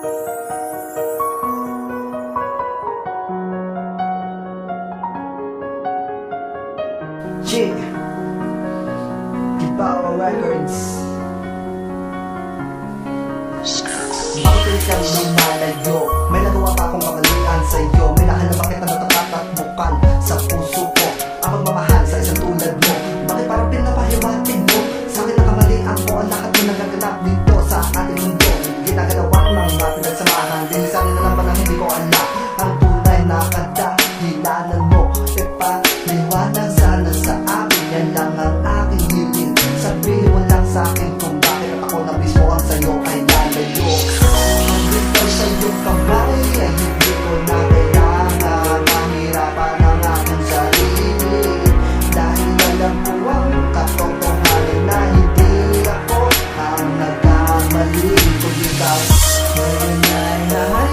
G Gibawa Records. Bakit kang lumalayo? May nagawa pa akong kamalian sa'yo. May nahanap bakit na natatatakbukan sa puso ko ang pagmamahal sa isang tulad mo. Bakit parang pinapahiwatig mo? Sa akin na kamalian ko ang lahat na nagaganap dito sa ating mundo. Ginagalawan ng mga pinagsamahan. Dinisanin na lang ba na hindi ko alam ang tunay na kadahilanan mo? Ipaliwanag sana sa akin, yan lang ang aking hiling. Sabihin mo lang sa akin kung bakit ako na mismo ang sa'yo ay lalayo. Dito sa iyong kamay ay hindi ko na kailangan. Mahirapan ang aking sarili dahil alam ko ang katotohanan na hindi ako ang nagkamali. Kung ikaw ngayon ay